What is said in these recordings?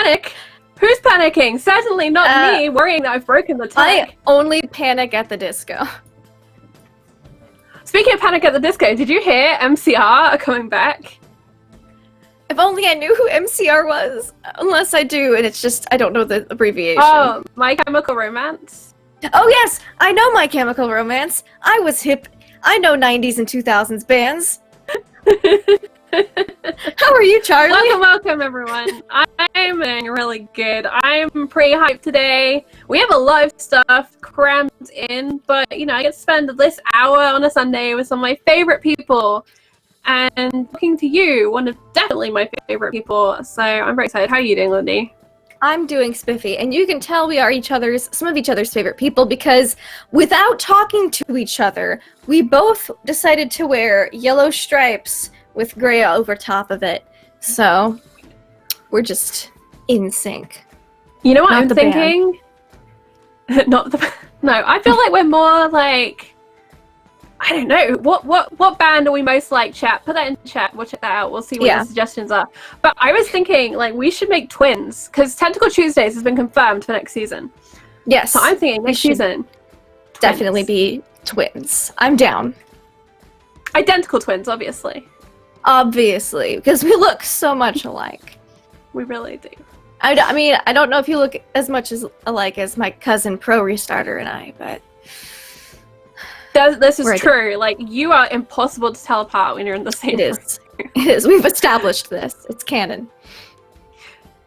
panic. Who's panicking? Certainly not me, worrying that I've broken the tag. I only panic at the disco. Speaking of Panic at the Disco, did you hear MCR are coming back? If only I knew who MCR was. Unless I do, and it's just, I don't know the abbreviation. Oh, My Chemical Romance? Oh yes, I know My Chemical Romance. I was hip. I know 90s and 2000s bands. How are you, Charlie? Welcome, everyone. I'm doing really good. I'm pretty hyped today. We have a lot of stuff crammed in, but, you know, I get to spend this hour on a Sunday with some of my favorite people. And talking to you, one of definitely my favorite people. So I'm very excited. How are you doing, Lindy? I'm doing spiffy, and you can tell we are some of each other's favorite people because without talking to each other, we both decided to wear yellow stripes with gray over top of it. So we're just in sync. You know what I'm thinking? Not the no. I feel like we're more like, I don't know. What band are we most like? Chat. Put that in chat. We'll check that out. We'll see what the suggestions are. But I was thinking like we should make twins because Tentacle Tuesdays has been confirmed for next season. Yes. So I'm thinking next season. Definitely be twins. I'm down. Identical twins, obviously. Obviously, because we look so much alike. We really do. I mean, I don't know if you look as much alike as my cousin Pro Restarter and I, but... This is true. Like, you are impossible to tell apart when you're in the same place. It is. We've established this. It's canon.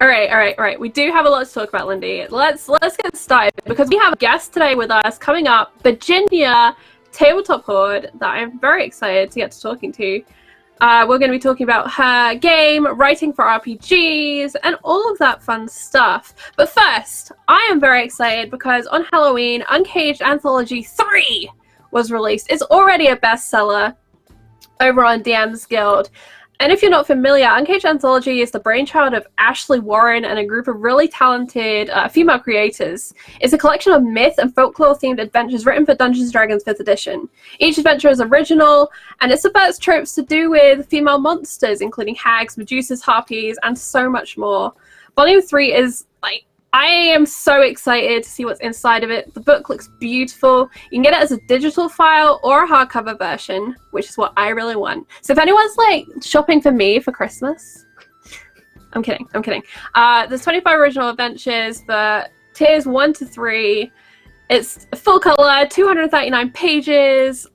All right. We do have a lot to talk about, Lindy. Let's get started, because we have a guest today with us coming up, Virginia Tabletop Horde, that I'm very excited to get to talking to. We're going to be talking about her game, writing for RPGs, and all of that fun stuff. But first, I am very excited because on Halloween, Uncaged Anthology 3 was released. It's already a bestseller over on DM's Guild. And if you're not familiar, Uncaged Anthology is the brainchild of Ashley Warren and a group of really talented female creators. It's a collection of myth and folklore-themed adventures written for Dungeons & Dragons 5th edition. Each adventure is original, and it subverts tropes to do with female monsters, including hags, medusas, harpies, and so much more. Volume 3 is, like, I am so excited to see what's inside of it. The book looks beautiful. You can get it as a digital file or a hardcover version, which is what I really want. So if anyone's like shopping for me for Christmas, I'm kidding. There's 25 original adventures for tiers 1 to 3. It's full color, 239 pages.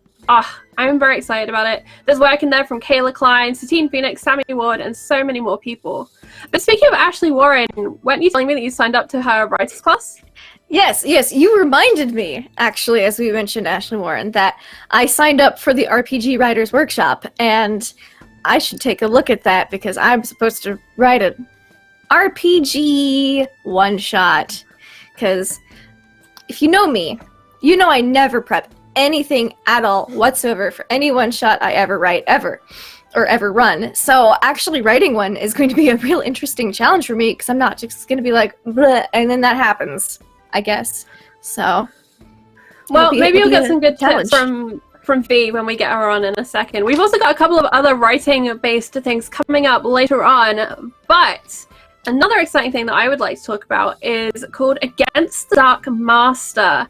I'm very excited about it. There's work in there from Kayla Klein, Satine Phoenix, Sammy Ward, and so many more people. But speaking of Ashley Warren, weren't you telling me that you signed up to her writers class? Yes, you reminded me, actually, as we mentioned Ashley Warren, that I signed up for the RPG Writers Workshop, and I should take a look at that because I'm supposed to write an RPG one-shot. Because if you know me, you know I never prep anything at all whatsoever for any one-shot I ever write, ever run. So actually writing one is going to be a real interesting challenge for me because I'm not just going to be like, bleh, and then that happens, I guess. So, well, maybe you'll get some good tips from V when we get her on in a second. We've also got a couple of other writing-based things coming up later on, but another exciting thing that I would like to talk about is called Against the Dark Master.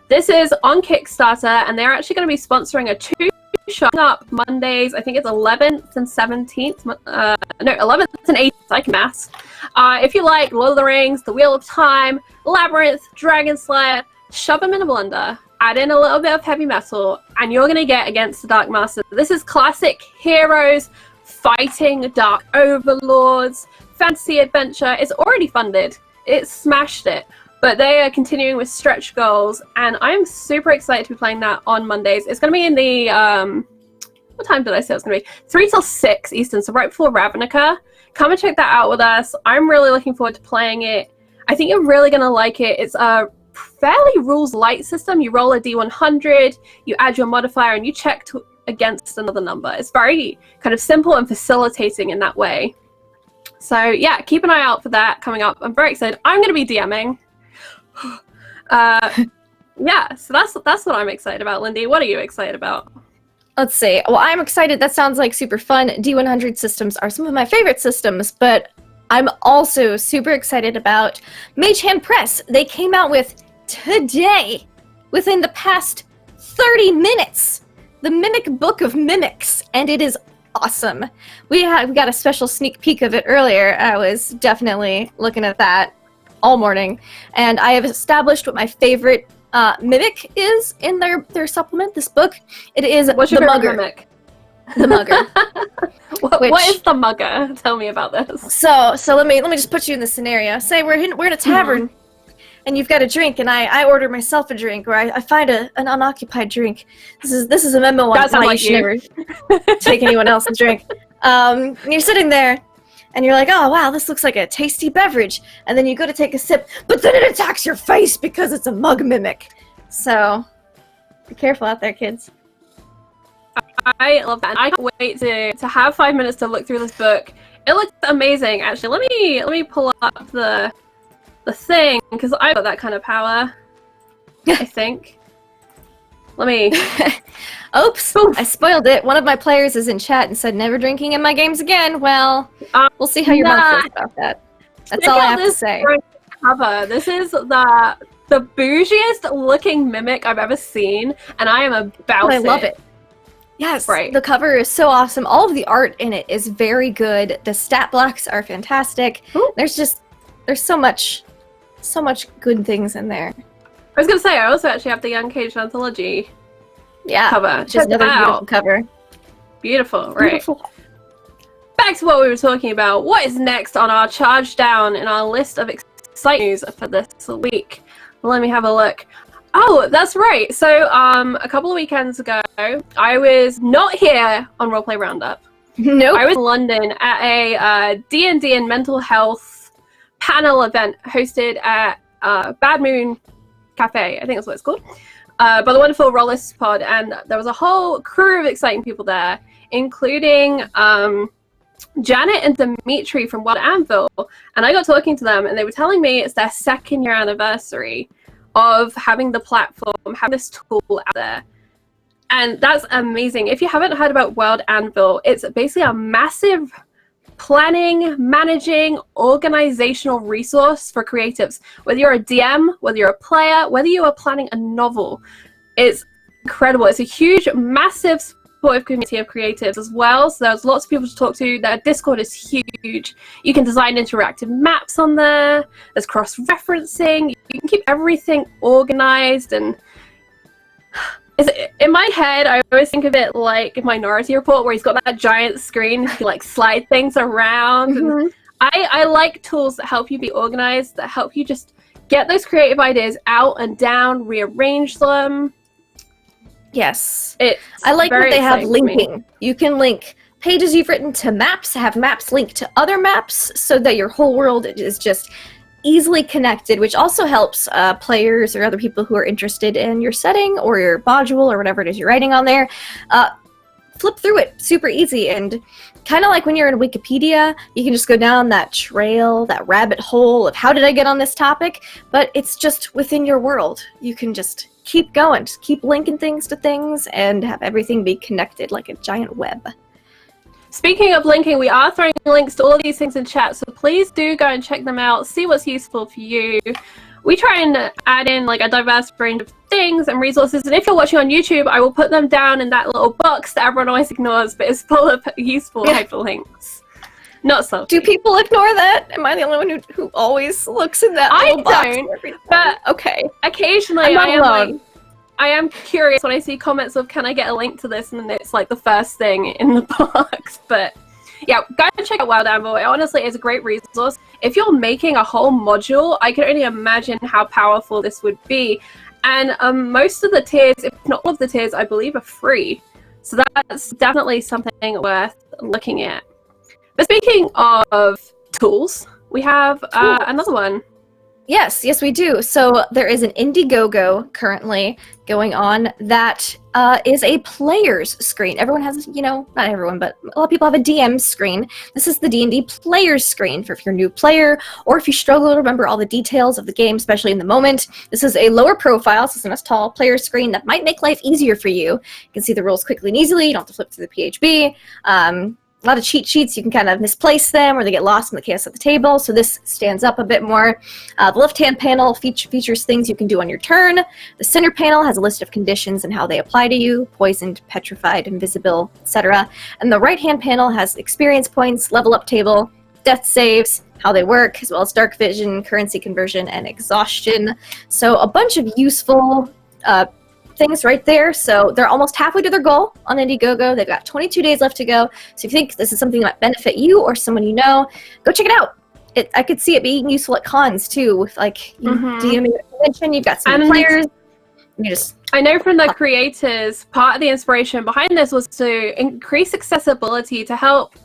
This is on Kickstarter, and they're actually going to be sponsoring a 2-shot up Mondays. I think it's 11th and 17th. 11th and 18th. I can maths. If you like Lord of the Rings, The Wheel of Time, Labyrinth, Dragon Slayer, shove them in a blender, add in a little bit of heavy metal, and you're going to get Against the Dark Master. This is classic heroes fighting dark overlords, fantasy adventure. It's already funded. It smashed it. But they are continuing with stretch goals, and I'm super excited to be playing that on Mondays. It's going to be in the, what time did I say it was going to be? 3 till 6 Eastern, so right before Ravnica. Come and check that out with us. I'm really looking forward to playing it. I think you're really going to like it. It's a fairly rules-light system. You roll a D100, you add your modifier, and you check against another number. It's very kind of simple and facilitating in that way. So yeah, keep an eye out for that coming up. I'm very excited. I'm going to be DMing. Yeah, so that's what I'm excited about. Lindy, what are you excited about? Let's see. Well, I'm excited. That sounds like super fun. D100 systems are some of my favorite systems, but I'm also super excited about Mage Hand Press. They came out with today, within the past 30 minutes, the Mimic Book of Mimics, and it is awesome. We got a special sneak peek of it earlier. I was definitely looking at that all morning, and I have established what my favorite mimic is in their supplement. This book, it is What's your the favorite Mugger. mimic? The Mugger. What is the Mugger? Tell me about this. So let me just put you in the scenario. Say we're in a tavern, and you've got a drink, and I order myself a drink, or I find an unoccupied drink. This is a memo on why you should never take anyone else's drink. And you're sitting there, and you're like, oh wow, this looks like a tasty beverage, and then you go to take a sip, but then it attacks your face because it's a mug mimic. So be careful out there, kids. I love that. And I can't wait to have 5 minutes to look through this book. It looks amazing, actually. Let me pull up the thing, because I've got that kind of power. I think. Let me. Oops! I spoiled it. One of my players is in chat and said never drinking in my games again. Well, we'll see how your monk feels about that. That's all I have to say. Cover. This is the bougiest looking mimic I've ever seen, and I am about it. I love it. Yes, right. The cover is so awesome. All of the art in it is very good. The stat blocks are fantastic. Ooh. There's so much good things in there. I was gonna say, I also actually have the Young Cage Anthology cover. Which is another beautiful cover. Beautiful, right. Beautiful. Back to what we were talking about. What is next on our charge down in our list of exciting news for this week? Let me have a look. Oh, that's right. So, a couple of weekends ago, I was not here on Roleplay Roundup. Nope. I was in London at a D&D and mental health panel event hosted at Bad Moon Cafe, I think that's what it's called, by the wonderful Rollist Pod, and there was a whole crew of exciting people there, including Janet and Dimitri from Wild Anvil, and I got talking to them, and they were telling me it's their 2nd year anniversary of having the platform, having this tool out there. And that's amazing. If you haven't heard about Wild Anvil, it's basically a massive planning, managing, organizational resource for creatives. Whether you're a DM, whether you're a player, whether you are planning a novel, it's incredible. It's a huge, massive supportive community of creatives as well. So there's lots of people to talk to. Their Discord is huge. You can design interactive maps on there. There's cross-referencing. You can keep everything organized, and in my head, I always think of it like Minority Report, where he's got that giant screen, you can like slide things around. Mm-hmm. And I like tools that help you be organized, that help you just get those creative ideas out and down, rearrange them. Yes. I like that they have linking. You can link pages you've written to maps, have maps linked to other maps, so that your whole world is just easily connected, which also helps players or other people who are interested in your setting or your module or whatever it is you're writing on there flip through it super easy. And kind of like when you're in Wikipedia, you can just go down that trail, that rabbit hole of how did I get on this topic, but it's just within your world. You can just keep going, just keep linking things to things and have everything be connected like a giant web. Speaking of linking, we are throwing links to all of these things in chat, so please do go and check them out, see what's useful for you. We try and add in like a diverse range of things and resources, and if you're watching on YouTube, I will put them down in that little box that everyone always ignores, but it's full of useful hyperlinks. Not so. Do people ignore that? Am I the only one who always looks in that little box? I don't, but okay. Occasionally I am curious when I see comments of, can I get a link to this? And then it's like the first thing in the box. But yeah, go and check out Wild Anvil. It honestly is a great resource. If you're making a whole module, I can only imagine how powerful this would be. And most of the tiers, if not all of the tiers, I believe are free. So that's definitely something worth looking at. But speaking of tools, we have another one. Yes, we do. So there is an Indiegogo currently going on that is a player's screen. Everyone has, not everyone, but a lot of people have a DM screen. This is the D&D player's screen for if you're a new player or if you struggle to remember all the details of the game, especially in the moment. This is a lower profile, so it's a nice tall player screen that might make life easier for you. You can see the rules quickly and easily. You don't have to flip through the PHB. a lot of cheat sheets, you can kind of misplace them or they get lost in the chaos at the table. So this stands up a bit more. The left-hand panel features things you can do on your turn. The center panel has a list of conditions and how they apply to you: poisoned, petrified, invisible, etc. And the right-hand panel has experience points, level up table, death saves, how they work, as well as dark vision, currency conversion, and exhaustion. So a bunch of useful things right there. So they're almost halfway to their goal on Indiegogo. They've got 22 days left to go. So if you think this is something that might benefit you or someone you know, go check it out. I could see it being useful at cons too, with like DMing a convention. You've got some players. I know from the creators, part of the inspiration behind this was to increase accessibility to help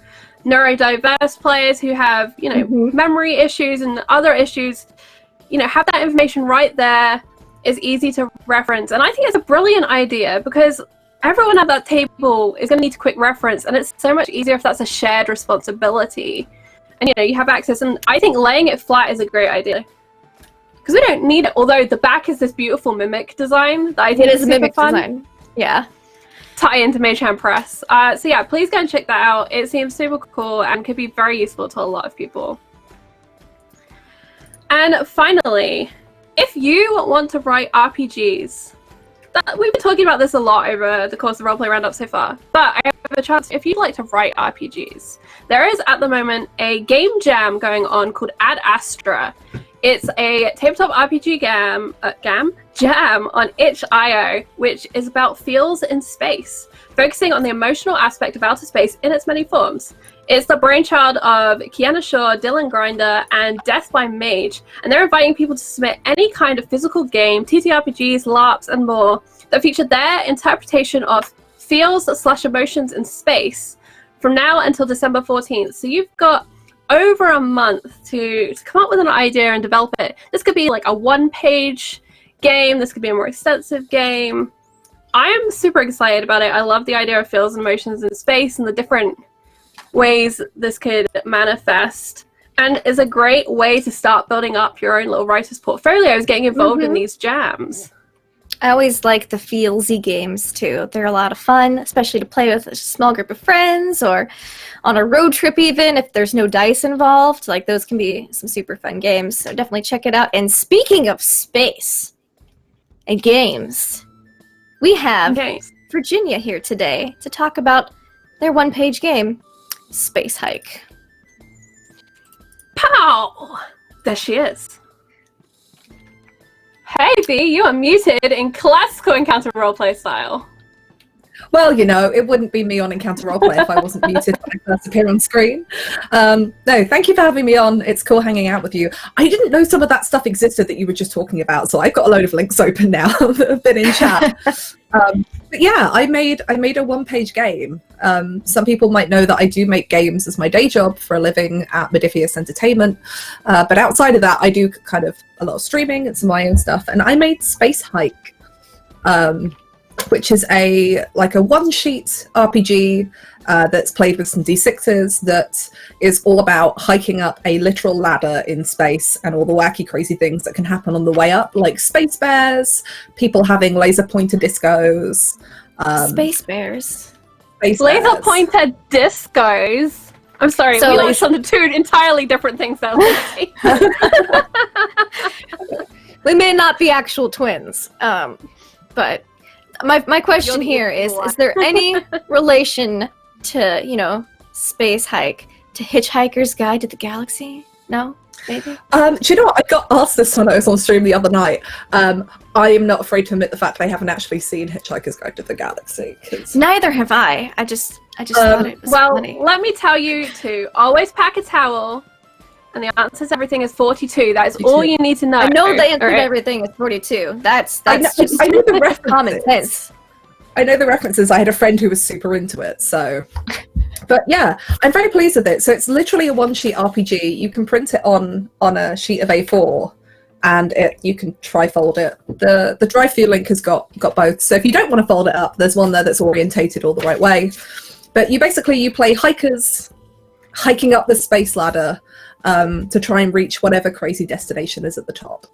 neurodiverse players who have, memory issues and other issues, have that information right there, is easy to reference. And I think it's a brilliant idea because everyone at that table is going to need a quick reference, and it's so much easier if that's a shared responsibility. And, you have access, and I think laying it flat is a great idea. Because we don't need it, although the back is this beautiful mimic design that I think is a mimic design. Yeah. Tie into Mage Hand Press. So yeah, please go and check that out. It seems super cool and could be very useful to a lot of people. And finally, if you want to write RPGs, we've been talking about this a lot over the course of Roleplay Roundup so far, but I have a chance, if you'd like to write RPGs, there is at the moment a game jam going on called Ad Astra. It's a tabletop RPG jam on itch.io, which is about feels in space, focusing on the emotional aspect of outer space in its many forms. It's the brainchild of Kiana Shaw, Dylan Grinder, and Death by Mage, and they're inviting people to submit any kind of physical game, TTRPGs, LARPs, and more that feature their interpretation of feels/emotions in space from now until December 14th. So you've got over a month to come up with an idea and develop it. This could be like a one-page game. This could be a more extensive game. I am super excited about it. I love the idea of feels and emotions in space and the different ways this could manifest, and is a great way to start building up your own little writer's portfolio, is getting involved in these jams. I always like the feelsy games too. They're a lot of fun, especially to play with a small group of friends or on a road trip even if there's no dice involved. Like, those can be some super fun games, so definitely check it out. And speaking of space and games, we have Virginia here today to talk about their one-page game, Space Hike. Pow! There she is. Hey B, you are muted in classical Encounter roleplay style. Well, it wouldn't be me on Encounter Roleplay if I wasn't muted when I first appear on screen. No, thank you for having me on. It's cool hanging out with you. I didn't know some of that stuff existed that you were just talking about, so I've got a load of links open now that have been in chat. But yeah, I made a one-page game. Some people might know that I do make games as my day job for a living at Modifius Entertainment. But outside of that, I do kind of a lot of streaming and some of my own stuff. And I made Space Hike, which is a one-sheet RPG that's played with some D6s, that is all about hiking up a literal ladder in space and all the wacky, crazy things that can happen on the way up, like space bears, people having laser pointer discos. Space bears. Laser pointer discos? I'm sorry, we launched on two entirely different things there. We may not be actual twins, but my question here is there any relation to, Space Hike to Hitchhiker's Guide to the Galaxy? No? Maybe? Do you know what? I got asked this when I was on stream the other night. I am not afraid to admit the fact that I haven't actually seen Hitchhiker's Guide to the Galaxy. Neither have I. I just thought it was funny. Well, let me tell you to always pack a towel. And the answer to everything is 42. That is 42. All you need to know. I know the answer to everything is 42. That's I know the references. Common sense. I know the references. I had a friend who was super into it, so. But yeah, I'm very pleased with it. So it's literally a one-sheet RPG. You can print it on a sheet of A4, and you can tri-fold it. The drive-through link has got both. So if you don't want to fold it up, there's one there that's orientated all the right way. But you play hikers hiking up the space ladder to try and reach whatever crazy destination is at the top.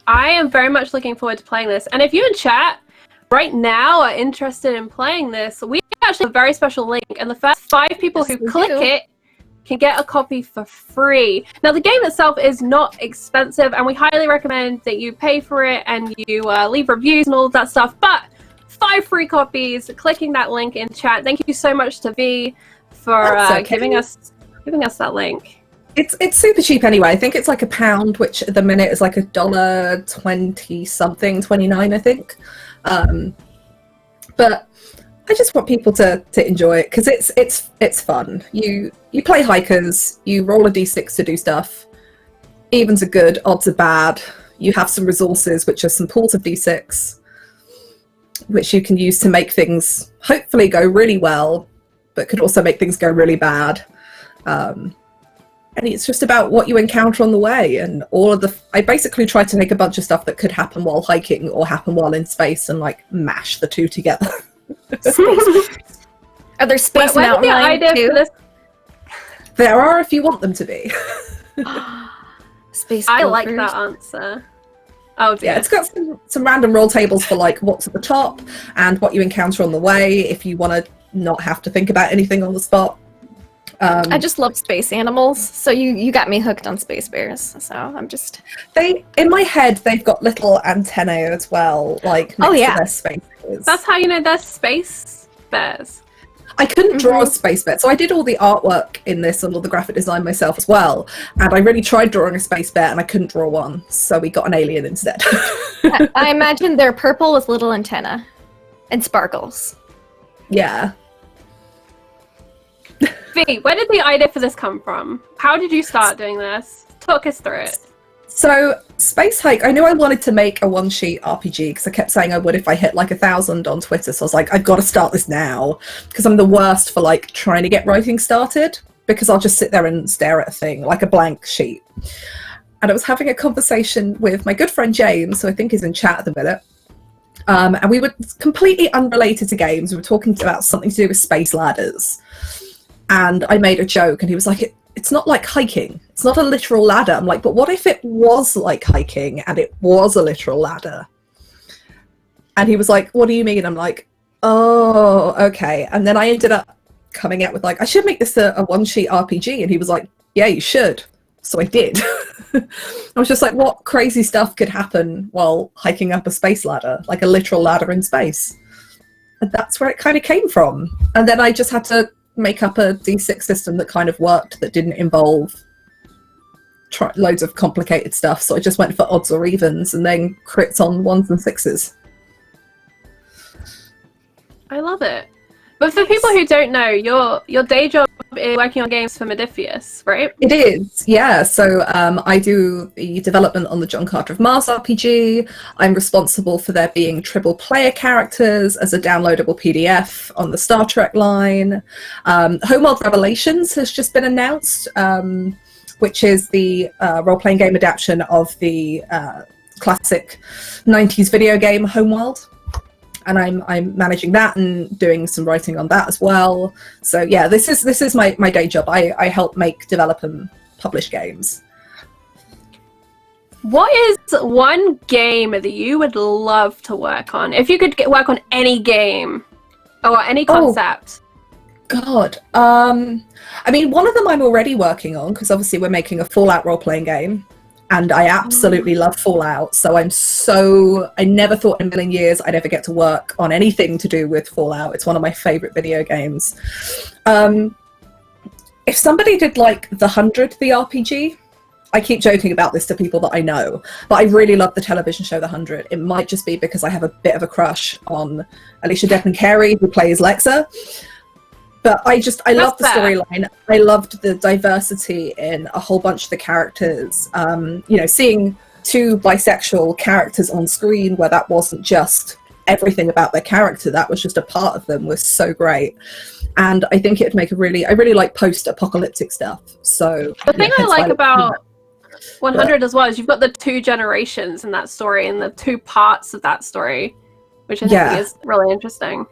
I am very much looking forward to playing this. And if you in chat right now are interested in playing this, we actually have a very special link, and the first 5 people who click it can get a copy for free. Now, the game itself is not expensive, and we highly recommend that you pay for it and you leave reviews and all of that stuff. But 5 free copies, clicking that link in chat. Thank you so much to V for giving us that link. It's super cheap anyway. I think it's like £1, which at the minute is like $1.20 something, 29, I think. But I just want people to enjoy it because it's fun. You play hikers, you roll a d6 to do stuff. Evens are good, odds are bad. You have some resources, which are some pools of d6, which you can use to make things hopefully go really well, but could also make things go really bad. And it's just about what you encounter on the way, and I basically tried to make a bunch of stuff that could happen while hiking or happen while in space and like mash the two together. Are there space mountain lions too? There are if you want them to be. Space I gophers. like that answer. Oh dear. Yeah, it's got some random roll tables for like what's at the top and what you encounter on the way if you want to not have to think about anything on the spot. I just love space animals, so you got me hooked on space bears. So I'm just in my head they've got little antennae as well, like next to their spaces. That's how you know they're space bears. I couldn't draw a space bear, so I did all the artwork in this and all the graphic design myself as well. And I really tried drawing a space bear, and I couldn't draw one, so we got an alien instead. I imagine they're purple with little antenna and sparkles. Yeah. V, where did the idea for this come from? How did you start doing this? Talk us through it. So, Space Hike, I knew I wanted to make a one-sheet RPG because I kept saying I would if I hit like 1,000 on Twitter. So I was like, I've got to start this now because I'm the worst for like trying to get writing started because I'll just sit there and stare at a thing like a blank sheet. And I was having a conversation with my good friend James, who I think is in chat at the minute. And we were completely unrelated to games. We were talking about something to do with space ladders. And I made a joke and he was like, it's not like hiking. It's not a literal ladder. I'm like, but what if it was like hiking and it was a literal ladder? And he was like, what do you mean? I'm like, oh, okay. And then I ended up coming out with like, I should make this a one-sheet RPG. And he was like, yeah, you should. So I did. I was just like, what crazy stuff could happen while hiking up a space ladder, like a literal ladder in space? And that's where it kind of came from. And then I just had to make up a D6 system that kind of worked, that didn't involve loads of complicated stuff. So I just went for odds or evens and then crits on 1s and 6s. I love it. But for people who don't know, your day job is working on games for Modiphius, right? It is, yeah. So I do the development on the John Carter of Mars RPG. I'm responsible for there being triple player characters as a downloadable PDF on the Star Trek line. Homeworld Revelations has just been announced, which is the role-playing game adaptation of the classic 90s video game Homeworld. And I'm managing that and doing some writing on that as well. So yeah, this is my day job. I help make, develop, and publish games. What is one game that you would love to work on? If you could work on any game or any concept. God. I mean, one of them I'm already working on because obviously we're making a Fallout role-playing game. And I absolutely love Fallout, so I never thought in a million years I'd ever get to work on anything to do with Fallout. It's one of my favourite video games. If somebody did like The 100, the RPG, I keep joking about this to people that I know, but I really love the television show The 100. It might just be because I have a bit of a crush on Alicia Declan Carey, who plays Lexa. But I love the storyline. I loved the diversity in a whole bunch of the characters. Seeing 2 bisexual characters on screen where that wasn't just everything about their character, that was just a part of them, was so great. And I think it'd make I really like post-apocalyptic stuff. So the thing I like about 100 as well is you've got the 2 generations in that story and the 2 parts of that story, which I think is really interesting.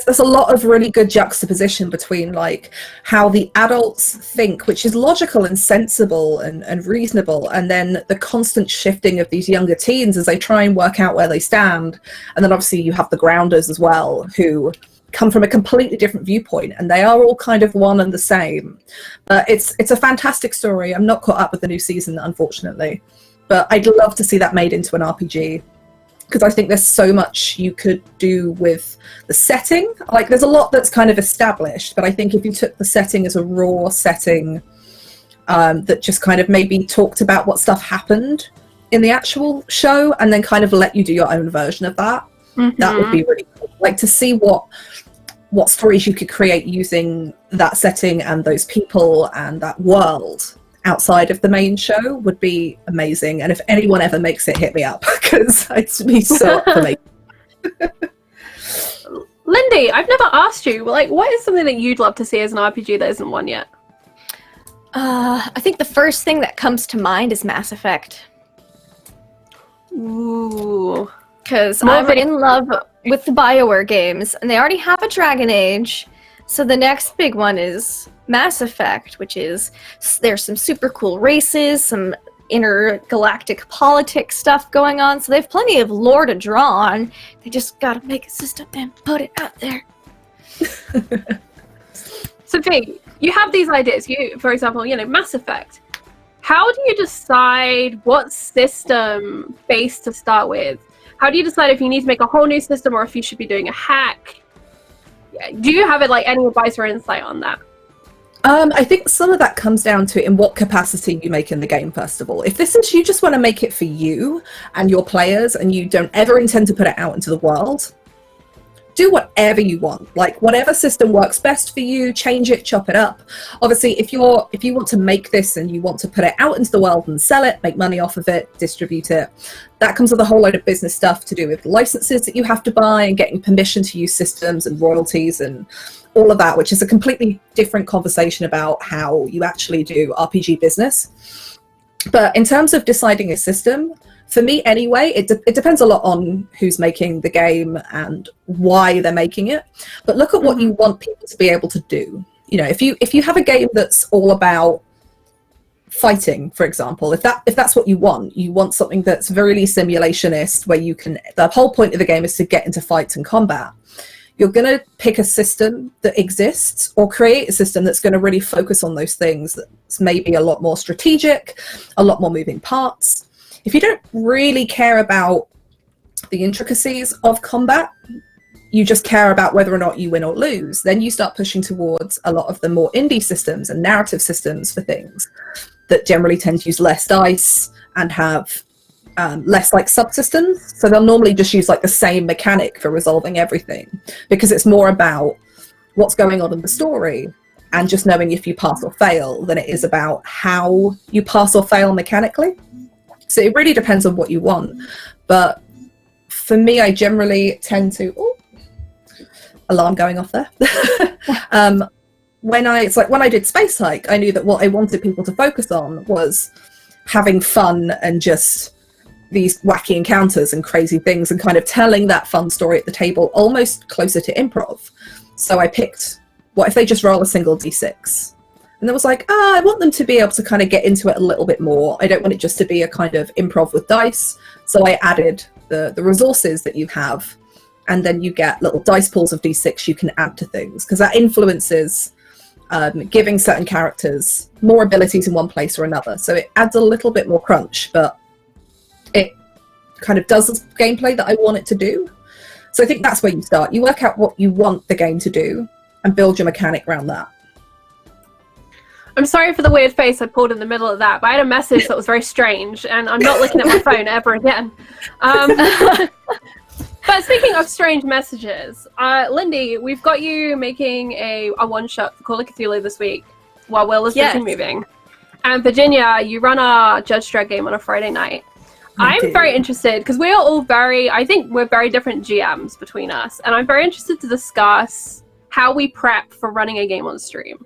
There's a lot of really good juxtaposition between like how the adults think, which is logical and sensible and reasonable, and then the constant shifting of these younger teens as they try and work out where they stand. And then obviously you have the grounders as well, who come from a completely different viewpoint, and they are all kind of one and the same. But it's a fantastic story. I'm not caught up with the new season, unfortunately, but I'd love to see that made into an RPG, because I think there's so much you could do with the setting. Like, there's a lot that's kind of established, but I think if you took the setting as a raw setting that just kind of maybe talked about what stuff happened in the actual show, and then kind of let you do your own version of that, that would be really cool. Like, to see what stories you could create using that setting and those people and that world outside of the main show would be amazing. And if anyone ever makes it, hit me up, because it'd be so up for me. Lindy, I've never asked you, like, what is something that you'd love to see as an RPG that isn't one yet? I think the first thing that comes to mind is Mass Effect. Ooh. Because I'm in love with the BioWare games, and they already have a Dragon Age. So the next big one is Mass Effect, which is, there's some super cool races, some intergalactic politics stuff going on, so they have plenty of lore to draw on. They just gotta make a system and put it out there. So, Pete, you have these ideas. For example, Mass Effect. How do you decide what system base to start with? How do you decide if you need to make a whole new system or if you should be doing a hack? Do you have any advice or insight on that? I think some of that comes down to in what capacity you make in the game, first of all. If this is, you just want to make it for you and your players, and you don't ever intend to put it out into the world, do whatever you want. Like, whatever system works best for you, change it, chop it up. Obviously, if you want to make this and you want to put it out into the world and sell it, make money off of it, distribute it, that comes with a whole load of business stuff to do with licenses that you have to buy and getting permission to use systems and royalties and all of that, which is a completely different conversation about how you actually do RPG business. But in terms of deciding a system, for me anyway, it depends a lot on who's making the game and why they're making it. But look at what you want people to be able to do. If you have a game that's all about fighting, for example, if that's what you want something that's very simulationist, where the whole point of the game is to get into fights and combat. You're going to pick a system that exists, or create a system that's going to really focus on those things, that's maybe a lot more strategic, a lot more moving parts. If you don't really care about the intricacies of combat, you just care about whether or not you win or lose, then you start pushing towards a lot of the more indie systems and narrative systems for things that generally tend to use less dice and have less subsystems. So they'll normally just use the same mechanic for resolving everything, because it's more about what's going on in the story and just knowing if you pass or fail than it is about how you pass or fail mechanically. So it really depends on what you want. But for me, I generally tend to... Oh, alarm going off there. When I did Space Hike, I knew that what I wanted people to focus on was having fun and just these wacky encounters and crazy things, and kind of telling that fun story at the table, almost closer to improv. So I picked, what if they just roll a single d6? And it was I want them to be able to kind of get into it a little bit more. I don't want it just to be a kind of improv with dice. So I added the resources that you have, and then you get little dice pools of d6 you can add to things, because that influences giving certain characters more abilities in one place or another. So it adds a little bit more crunch, but it kind of does the gameplay that I want it to do. So I think that's where you start. You work out what you want the game to do and build your mechanic around that. I'm sorry for the weird face I pulled in the middle of that, but I had a message that was very strange, and I'm not looking at my phone ever again. But speaking of strange messages, Lindy, we've got you making a one-shot for Call of Cthulhu this week while Will is busy moving. And Virginia, you run our Judge Dredd game on a Friday night. I'm very interested, because we are all I think we're very different GMs between us, and I'm very interested to discuss how we prep for running a game on stream.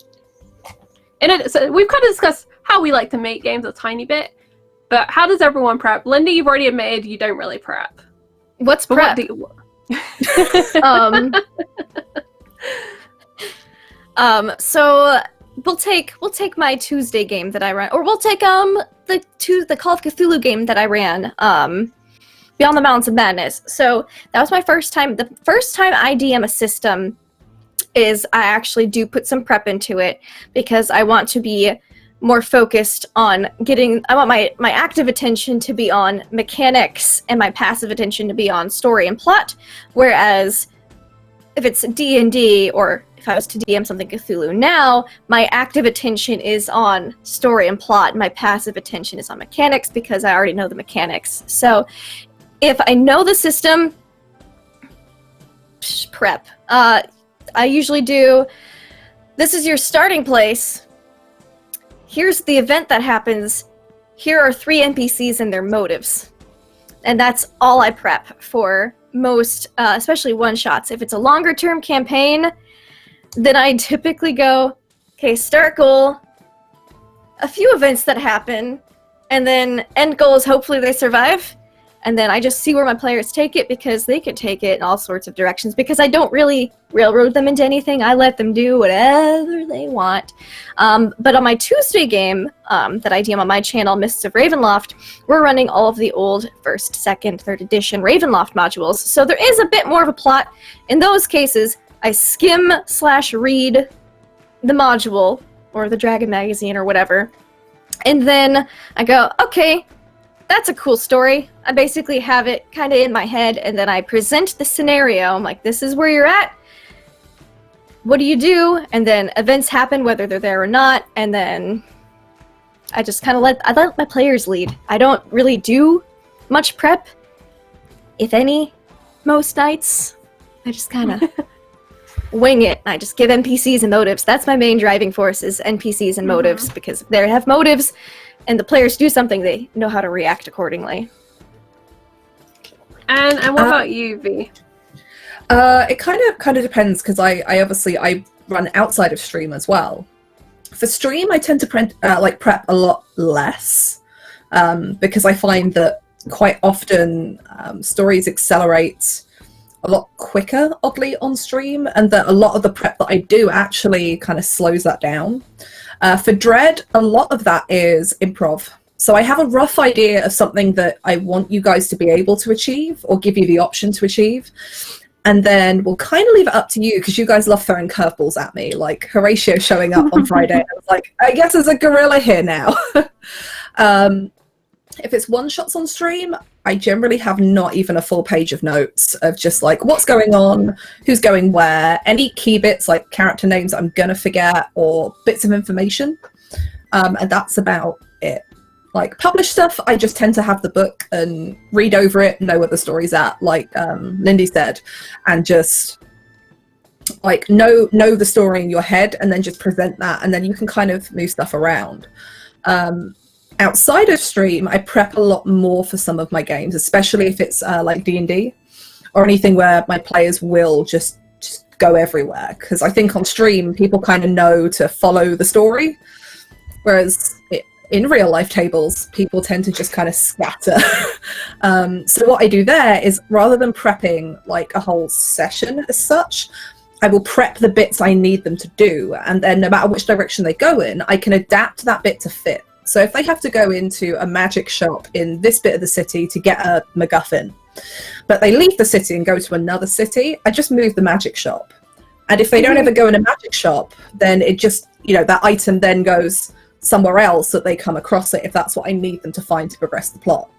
So we've kind of discussed how we like to make games a tiny bit, but how does everyone prep? Lindy, you've already admitted you don't really prep. What's prep? So we'll take my Tuesday game that I ran, or we'll take the Call of Cthulhu game that I ran, Beyond the Mountains of Madness. So that was my first time. The first time I DM a system is I actually do put some prep into it because I want to be more focused on I want my active attention to be on mechanics and my passive attention to be on story and plot, whereas if it's D&D or if I was to DM something Cthulhu now, my active attention is on story and plot, and my passive attention is on mechanics because I already know the mechanics. So if I know the system, prep. I usually do, this is your starting place. Here's the event that happens. Here are 3 NPCs and their motives. And that's all I prep for most, especially one-shots. If it's a longer-term campaign, then I typically go, okay, start goal, a few events that happen, and then end goal is hopefully they survive. And then I just see where my players take it because they could take it in all sorts of directions because I don't really railroad them into anything. I let them do whatever they want. But on my Tuesday game that I DM on my channel, Mists of Ravenloft, we're running all of the old 1st, 2nd, 3rd edition Ravenloft modules. So there is a bit more of a plot. In those cases, I skim/read the module or the Dragon magazine or whatever. And then I go, okay, that's a cool story. I basically have it kind of in my head, and then I present the scenario. I'm like, this is where you're at. What do you do? And then events happen, whether they're there or not, and then I just kind of let my players lead. I don't really do much prep, if any, most nights. I just kind of wing it. I just give NPCs and motives. That's my main driving force is NPCs and motives, because if they have motives, and the players do something, they know how to react accordingly. And what about you, V? It kind of depends because I obviously run outside of stream as well. For stream, I tend to prep a lot less because I find that quite often stories accelerate a lot quicker, oddly, on stream, and that a lot of the prep that I do actually kind of slows that down. For Dread, a lot of that is improv. So I have a rough idea of something that I want you guys to be able to achieve or give you the option to achieve. And then we'll kind of leave it up to you because you guys love throwing curveballs at me, like Horatio showing up on Friday. I was like, I guess there's a gorilla here now. If it's one-shots on stream, I generally have not even a full page of notes of just like what's going on, who's going where, any key bits like character names I'm gonna forget or bits of information, and that's about it. Like published stuff, I just tend to have the book and read over it, know where the story's at, like Lindy said, and just like know the story in your head and then just present that, and then you can kind of move stuff around. Outside of stream, I prep a lot more for some of my games, especially if it's like D&D or anything where my players will just go everywhere. Because I think on stream, people kind of know to follow the story, whereas in real life tables, people tend to just kind of scatter. So what I do there is rather than prepping like a whole session as such, I will prep the bits I need them to do. And then no matter which direction they go in, I can adapt that bit to fit. So if they have to go into a magic shop in this bit of the city to get a MacGuffin, but they leave the city and go to another city, I just move the magic shop. And if they don't ever go in a magic shop, then it just, that item then goes somewhere else that they come across it if that's what I need them to find to progress the plot.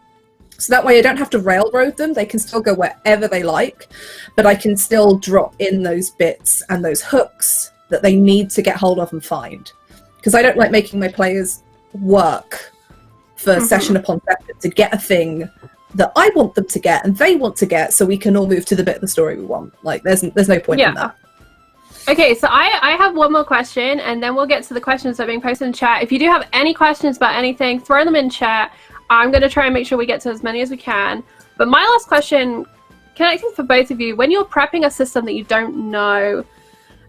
So that way I don't have to railroad them. They can still go wherever they like, but I can still drop in those bits and those hooks that they need to get hold of and find. Because I don't like making my players work for session upon session to get a thing that I want them to get and they want to get, so we can all move to the bit of the story we want. Like there's no point in that. Okay, so I have one more question and then we'll get to the questions that are being posted in chat. If you do have any questions about anything, throw them in chat. I'm going to try and make sure we get to as many as we can. But my last question, connecting for both of you, when you're prepping a system that you don't know,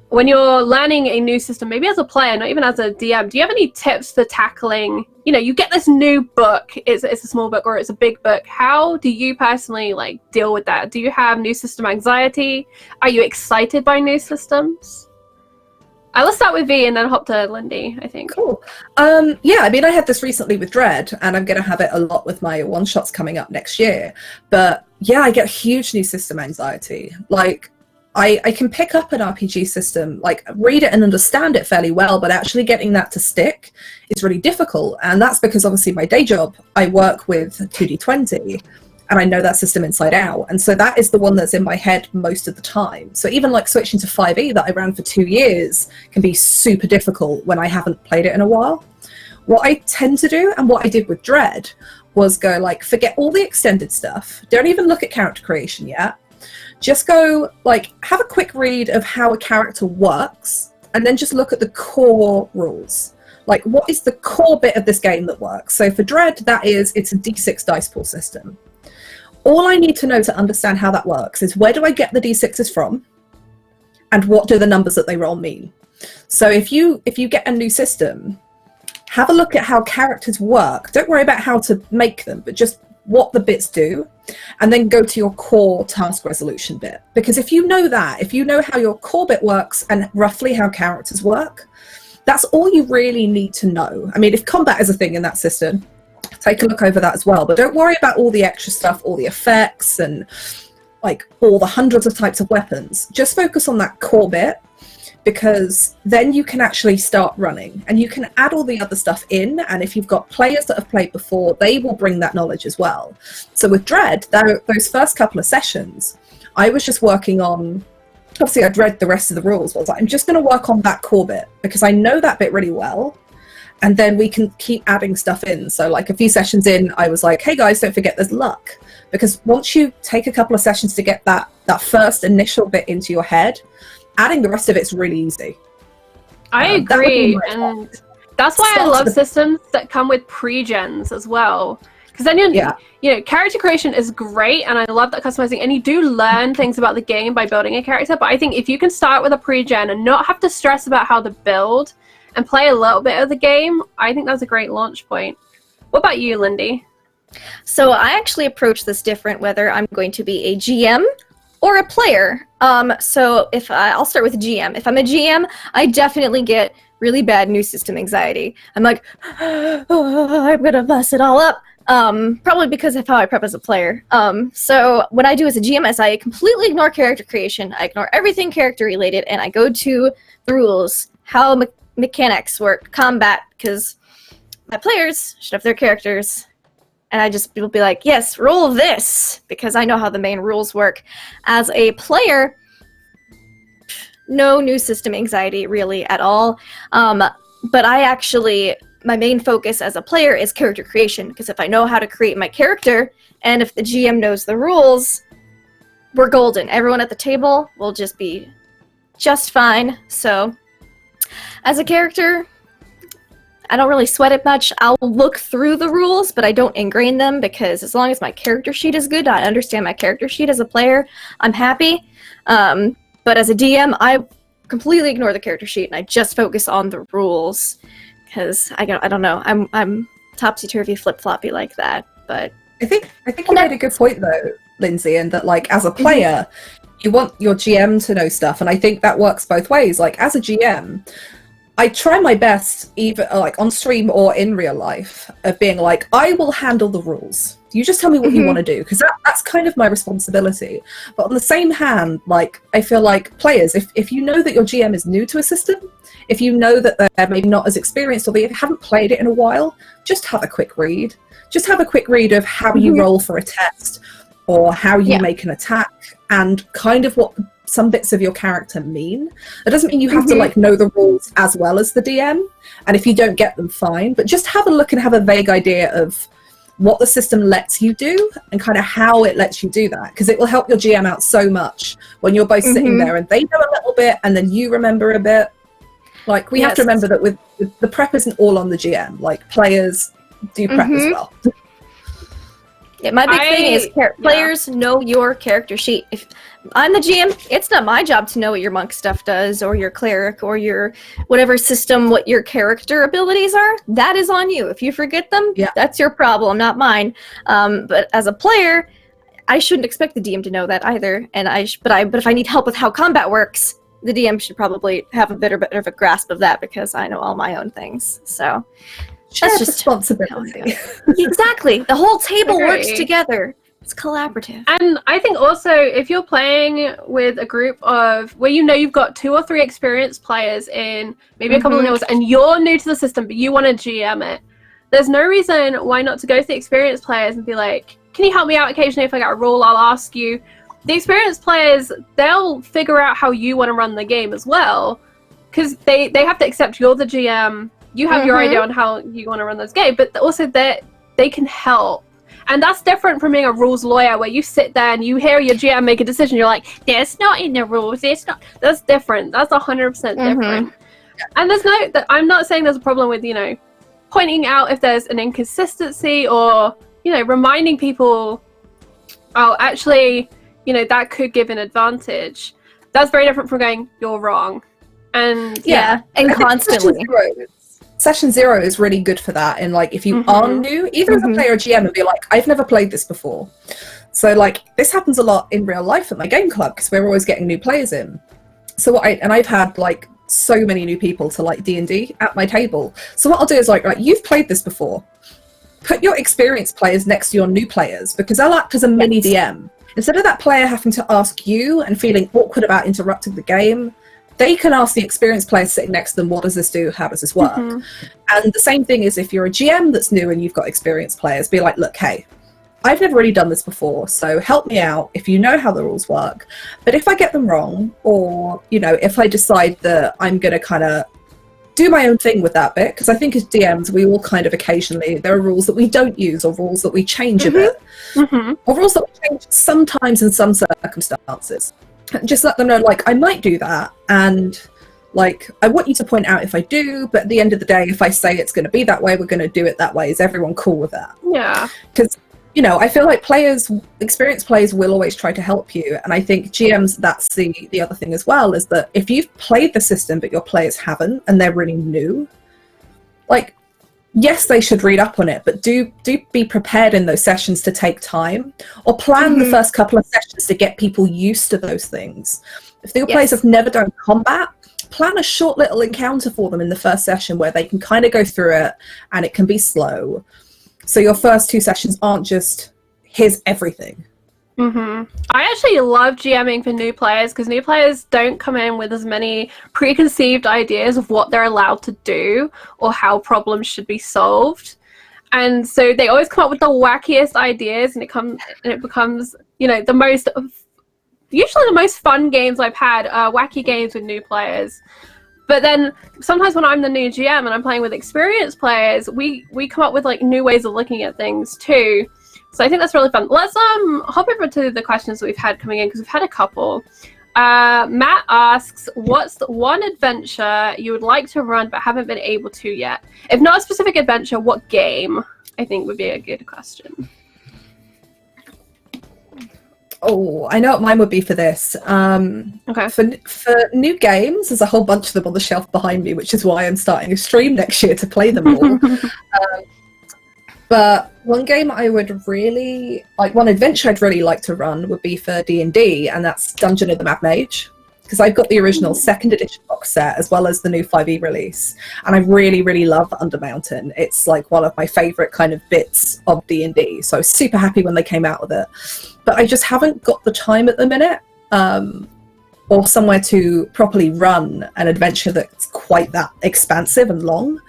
when you're learning a new system, maybe as a player, not even as a DM, do you have any tips for tackling, you get this new book, it's a small book or it's a big book. How do you personally deal with that? Do you have new system anxiety? Are you excited by new systems? Let's start with V and then hop to Lindy, I think. Cool. Yeah, I mean, I had this recently with Dread, and I'm going to have it a lot with my one-shots coming up next year. But yeah, I get huge new system anxiety. Like, I can pick up an RPG system, like read it and understand it fairly well, but actually getting that to stick is really difficult. And that's because obviously my day job, I work with 2D20 and I know that system inside out. And so that is the one that's in my head most of the time. So even like switching to 5e that I ran for 2 years can be super difficult when I haven't played it in a while. What I tend to do, and what I did with Dread, was go like, forget all the extended stuff. Don't even look at character creation yet. Just go, like, have a quick read of how a character works, and then just look at the core rules. Like, what is the core bit of this game that works? So for Dread, that is, it's a D6 dice pool system. All I need to know to understand how that works is where do I get the D6s from, and what do the numbers that they roll mean? So if you get a new system, have a look at how characters work. Don't worry about how to make them, but just what the bits do, and then go to your core task resolution bit. Because if you know that, if you know how your core bit works and roughly how characters work, that's all you really need to know. I mean, if combat is a thing in that system, take a look over that as well. But don't worry about all the extra stuff, all the effects, and like all the hundreds of types of weapons. Just focus on that core bit, because then you can actually start running and you can add all the other stuff in. And if you've got players that have played before, they will bring that knowledge as well. So with Dread, those first couple of sessions, I was just working on, obviously I'd read the rest of the rules, but I was like, I'm just going to work on that core bit because I know that bit really well. And then we can keep adding stuff in. So like a few sessions in, I was like, hey guys, don't forget there's luck. Because once you take a couple of sessions to get that first initial bit into your head, adding the rest of it's really easy. I agree, and that's why I love systems that come with pre-gens as well. Because then you know, character creation is great, and I love that customizing, and you do learn things about the game by building a character. But I think if you can start with a pre-gen and not have to stress about how to build and play a little bit of the game, I think that's a great launch point. What about you, Lindy? So I actually approach this different, whether I'm going to be a GM or a player. So I'll start with GM. If I'm a GM, I definitely get really bad new system anxiety. I'm like, oh, I'm gonna mess it all up. Probably because of how I prep as a player. So what I do as a GM is I completely ignore character creation. I ignore everything character related, and I go to the rules, how mechanics work, combat, because my players should have their characters. And I just will be like, yes, roll this, because I know how the main rules work. As a player, no new system anxiety really at all. But my main focus as a player is character creation, because if I know how to create my character, and if the GM knows the rules, we're golden. Everyone at the table will just be just fine. So as a character, I don't really sweat it much. I'll look through the rules, but I don't ingrain them, because as long as my character sheet is good, I understand my character sheet as a player, I'm happy. But as a DM, I completely ignore the character sheet and I just focus on the rules, because I don't know, I'm topsy-turvy, flip-floppy like that. But I think you made a good point though, Lindsay, and that like as a player, you want your GM to know stuff, and I think that works both ways. Like as a GM, I try my best, either like on stream or in real life, of being like, I will handle the rules. You just tell me what you want to do, because that's kind of my responsibility. But on the same hand, like I feel like players, if you know that your GM is new to a system, if you know that they're maybe not as experienced or they haven't played it in a while, just have a quick read. Just have a quick read of how you roll for a test, or how you make an attack, and kind of what some bits of your character mean. That doesn't mean you have to like know the rules as well as the DM, and if you don't get them, fine, but just have a look and have a vague idea of what the system lets you do and kind of how it lets you do that, because it will help your GM out so much when you're both sitting there and they know a little bit and then you remember a bit. Like we have to remember that with the prep isn't all on the GM, like players do prep as well. Yeah, my big thing is players know your character sheet. If I'm the GM, it's not my job to know what your monk stuff does, or your cleric, or your whatever system, what your character abilities are. That is on you. If you forget them, that's your problem, not mine. But as a player, I shouldn't expect the DM to know that either. And but if I need help with how combat works, the DM should probably have a bit of a grasp of that, because I know all my own things. So. That's just responsibility. Exactly. The whole table works together. It's collaborative. And I think also if you're playing with a group of where you've got 2 or 3 experienced players in maybe a couple of no's, and you're new to the system but you want to GM it, there's no reason why not to go to the experienced players and be like, can you help me out occasionally if I got a rule? I'll ask you. The experienced players, they'll figure out how you want to run the game as well, because they have to accept you're the GM. You have your idea on how you want to run this game, but also they can help. And that's different from being a rules lawyer where you sit there and you hear your GM make a decision. You're like, that's not in the rules. It's not. That's different. That's 100% different. And I'm not saying there's a problem with, pointing out if there's an inconsistency or, reminding people, oh, actually, that could give an advantage. That's very different from going, you're wrong. And and constantly. Session 0 is really good for that. And like, if you are new, either as a player or GM, and be like, I've never played this before. So like, this happens a lot in real life at my game club because we're always getting new players in. So I've had like so many new people to like D&D at my table. So what I'll do is like, right, you've played this before. Put your experienced players next to your new players because they'll act as a mini DM. Instead of that player having to ask you and feeling awkward about interrupting the game, they can ask the experienced player sitting next to them, what does this do? How does this work? And the same thing is if you're a GM that's new and you've got experienced players, be like, look, hey, I've never really done this before, so help me out if you know how the rules work. But if I get them wrong, or, if I decide that I'm going to kind of do my own thing with that bit, because I think as DMs, we all kind of occasionally, there are rules that we don't use or rules that we change a bit, or rules that we change sometimes in some circumstances. Just let them know, like, I might do that, and like, I want you to point out if I do, but at the end of the day, if I say it's going to be that way, we're going to do it that way. Is everyone cool with that? Yeah. Because, I feel like experienced players will always try to help you, and I think GMs, that's the other thing as well, is that if you've played the system but your players haven't, and they're really new, like, yes, they should read up on it, but do be prepared in those sessions to take time, or plan the first couple of sessions to get people used to those things. If your players have never done combat, plan a short little encounter for them in the first session where they can kind of go through it, and it can be slow. So your first 2 sessions aren't just, here's everything. I actually love GMing for new players because new players don't come in with as many preconceived ideas of what they're allowed to do or how problems should be solved. And so they always come up with the wackiest ideas, and it becomes, usually the most fun games I've had are wacky games with new players. But then sometimes when I'm the new GM and I'm playing with experienced players, we come up with like new ways of looking at things too. So I think that's really fun. Let's hop over to the questions that we've had coming in, because we've had a couple. Matt asks, what's the one adventure you would like to run but haven't been able to yet? If not a specific adventure, what game? I think would be a good question. Oh, I know what mine would be for this. Okay. For new games, there's a whole bunch of them on the shelf behind me, which is why I'm starting a stream next year to play them all. But one game I would really like, one adventure I'd really like to run would be for D&D, and that's Dungeon of the Mad Mage, because I've got the original 2nd edition box set as well as the new 5e release, and I really, really love Undermountain. It's like one of my favorite kind of bits of D&D, so I was super happy when they came out with it. But I just haven't got the time at the minute, or somewhere to properly run an adventure that's quite that expansive and long.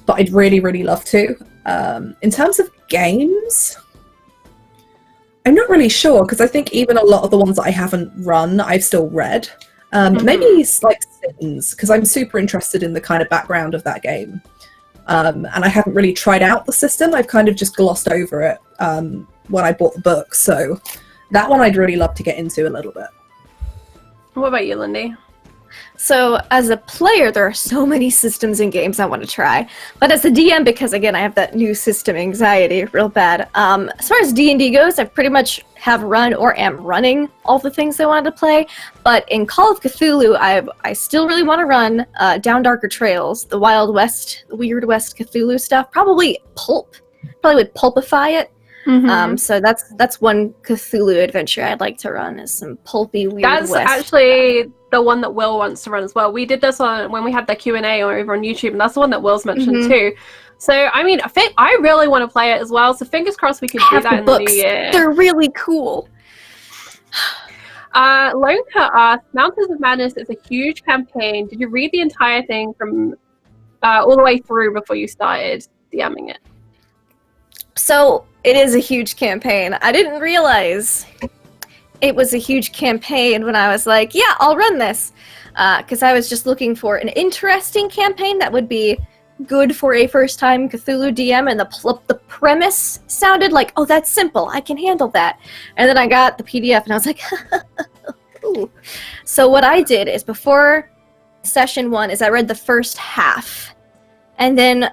But I'd really, really love to. In terms of games, I'm not really sure, because I think even a lot of the ones that I haven't run, I've still read. Maybe it's like Sims, because I'm super interested in the kind of background of that game. And I haven't really tried out the system. I've kind of just glossed over it when I bought the book. So that one I'd really love to get into a little bit. What about you, Lindy? So as a player, there are so many systems and games I want to try. But as a DM, because again, I have that new system anxiety real bad. As far as D&D goes, I pretty much have run or am running all the things I wanted to play. But in Call of Cthulhu, I still really want to run Down Darker Trails, the Wild West, the Weird West Cthulhu stuff. Probably would pulpify it. So that's one Cthulhu adventure I'd like to run, is some pulpy Weird West. That's actually the one that Will wants to run as well. We did this when we had the Q&A over on YouTube, and that's the one that Will's mentioned too. So, I mean, I really want to play it as well. So, fingers crossed we can do that in the new year. They're really cool. Lone Cut asks, Mountains of Madness is a huge campaign. Did you read the entire thing from all the way through before you started DMing it? So, it is a huge campaign. I didn't realize it was a huge campaign when I was like, yeah, I'll run this. Because I was just looking for an interesting campaign that would be good for a first-time Cthulhu DM, and the premise sounded like, oh, that's simple, I can handle that. And then I got the PDF, and I was like, ooh. So what I did is, before session 1, is I read the first half. And then,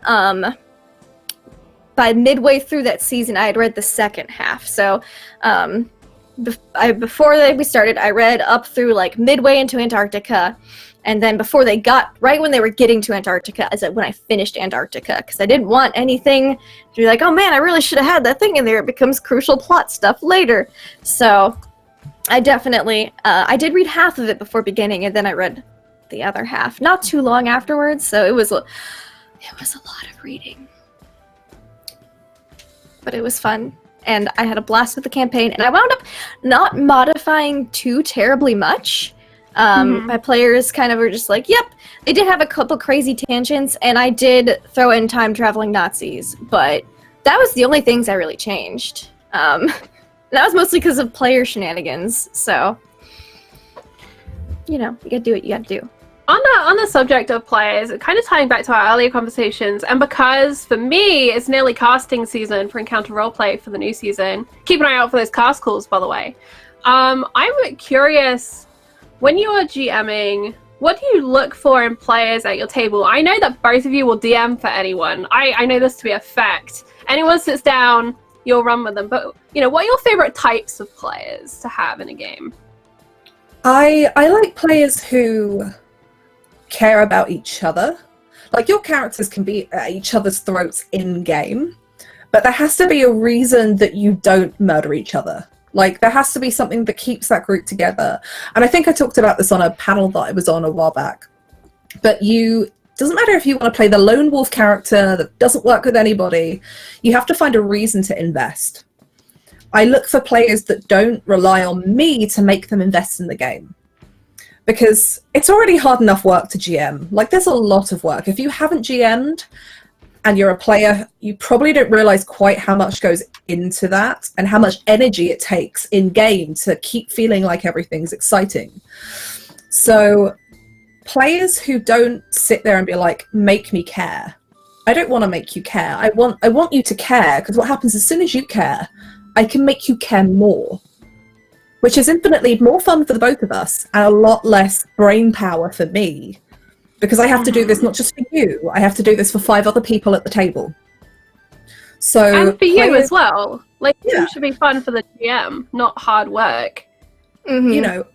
by midway through that season, I had read the second half. So, before we started, I read up through, like, midway into Antarctica. And then before they got, right when they were getting to Antarctica, is when I finished Antarctica, because I didn't want anything to be like, oh man, I really should have had that thing in there. It becomes crucial plot stuff later. So I definitely, I did read half of it before beginning, and then I read the other half not too long afterwards. So it was a lot of reading, but it was fun. And I had a blast with the campaign, and I wound up not modifying too terribly much. My players kind of were just like, yep. They did have a couple crazy tangents, and I did throw in time-traveling Nazis, but that was the only things I really changed. That was mostly because of player shenanigans, so, you know, you gotta do what you gotta do. On the subject of players, kind of tying back to our earlier conversations, and because for me it's nearly casting season for Encounter Roleplay for the new season. Keep an eye out for those cast calls, by the way. I'm curious, when you are GMing, what do you look for in players at your table? I know that both of you will DM for anyone. I know this to be a fact. Anyone sits down, you'll run with them. But, you know, what are your favorite types of players to have in a game? I like players who care about each other. Like, your characters can be at each other's throats in-game, but there has to be a reason that you don't murder each other. Like, there has to be something that keeps that group together. And I think I talked about this on a panel that I was on a while back. But doesn't matter if you want to play the lone wolf character that doesn't work with anybody, you have to find a reason to invest. I look for players that don't rely on me to make them invest in the game. Because it's already hard enough work to GM. Like, there's a lot of work. If you haven't GM'd, and you're a player, you probably don't realize quite how much goes into that and how much energy it takes in game to keep feeling like everything's exciting. So players who don't sit there and be like, make me care. I don't want to make you care. I want you to care, because what happens as soon as you care, I can make you care more, which is infinitely more fun for the both of us and a lot less brain power for me. Because I have to do this not just for you, I have to do this for 5 other people at the table. So, and for you as well. Like, yeah. It should be fun for the GM, not hard work. Mm-hmm. You know,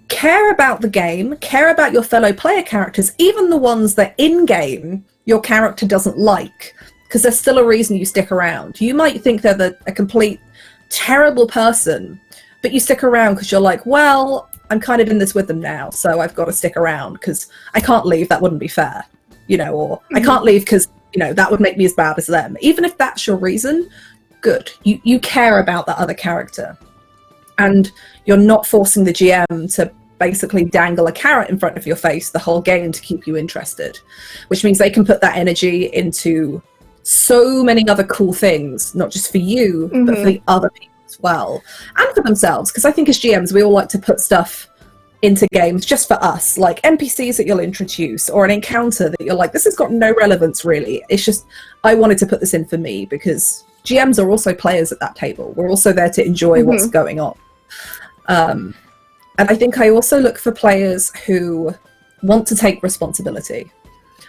care about the game, care about your fellow player characters, even the ones that in-game your character doesn't like, because there's still a reason you stick around. You might think they're a complete terrible person, but you stick around because you're like, well, I'm kind of in this with them now, so I've got to stick around because I can't leave, that wouldn't be fair, you know, or I can't leave because, you know, that would make me as bad as them. Even if that's your reason, good. You care about that other character. And you're not forcing the GM to basically dangle a carrot in front of your face the whole game to keep you interested, which means they can put that energy into so many other cool things, not just for you, but for the other people as well, and for themselves, because I think as GMs we all like to put stuff into games just for us, like NPCs that you'll introduce or an encounter that you're like, this has got no relevance really, it's just I wanted to put this in for me, because GMs are also players at that table. We're also there to enjoy what's going on. And I think I also look for players who want to take responsibility,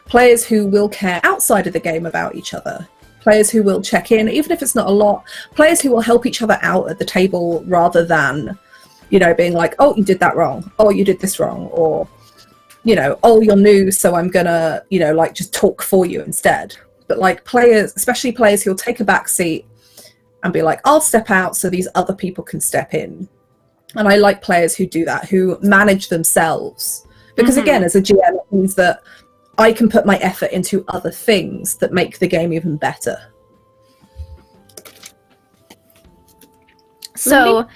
players who will care outside of the game about each other, players who will check in, even if it's not a lot, players who will help each other out at the table rather than, you know, being like, oh, you did that wrong, oh, you did this wrong, or, you know, oh, you're new, so I'm gonna, you know, like just talk for you instead. But like players, especially players who'll take a back seat and be like, I'll step out so these other people can step in. And I like players who do that, who manage themselves. Because again, as a GM, it means that I can put my effort into other things that make the game even better. So,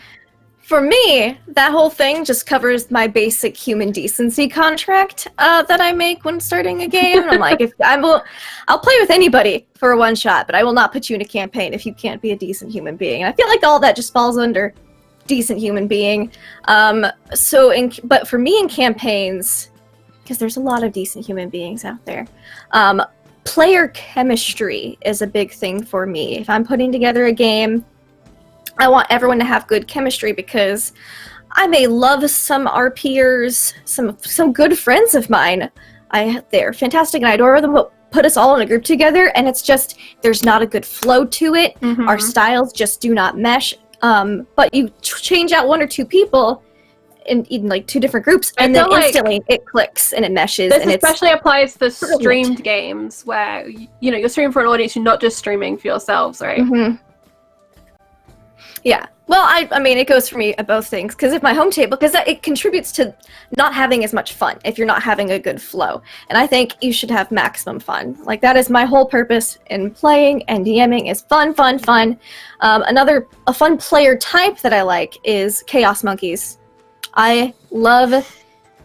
for me, that whole thing just covers my basic human decency contract that I make when starting a game. And I'm like, I'll play with anybody for a one shot, but I will not put you in a campaign if you can't be a decent human being. And I feel like all that just falls under decent human being. But for me in campaigns, because there's a lot of decent human beings out there, player chemistry is a big thing for me. If I'm putting together a game, I want everyone to have good chemistry, because I may love some RPers, some good friends of mine. They're fantastic and I adore them, but put us all in a group together and it's just, there's not a good flow to it. Mm-hmm. Our styles just do not mesh. But you change out one or two people in like two different groups, and then instantly it clicks and it meshes. This especially applies for streamed games where, you're streaming for an audience, you're not just streaming for yourselves, right? Mm-hmm. Yeah. Well, I mean, it goes for me at both things, because if my home table, because it contributes to not having as much fun if you're not having a good flow. And I think you should have maximum fun. Like, that is my whole purpose in playing and DMing, is fun, fun, fun. A fun player type that I like is Chaos Monkeys. I love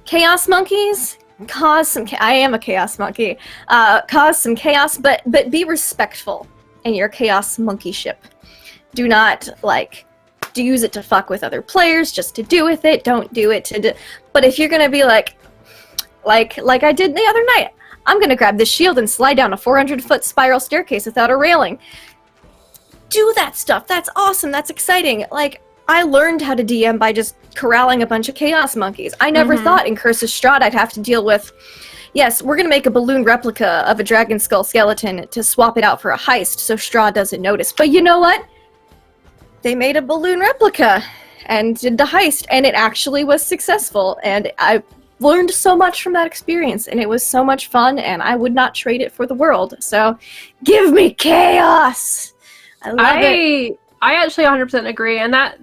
Chaos Monkeys. I am a Chaos Monkey. Cause some chaos, but be respectful in your Chaos Monkeyship. Do not, use it to fuck with other players just to do with it. Don't do it to But if you're gonna be like I did the other night, I'm gonna grab this shield and slide down a 400-foot spiral staircase without a railing. Do that stuff. That's awesome. That's exciting. I learned how to DM by just corralling a bunch of Chaos Monkeys. I never thought in Curse of Strahd I'd have to deal with, yes, we're gonna make a balloon replica of a dragon skull skeleton to swap it out for a heist so Strahd doesn't notice. But you know what? They made a balloon replica and did the heist, and it actually was successful, and I learned so much from that experience, and it was so much fun, and I would not trade it for the world. So give me chaos. I love it. I actually 100% agree, and that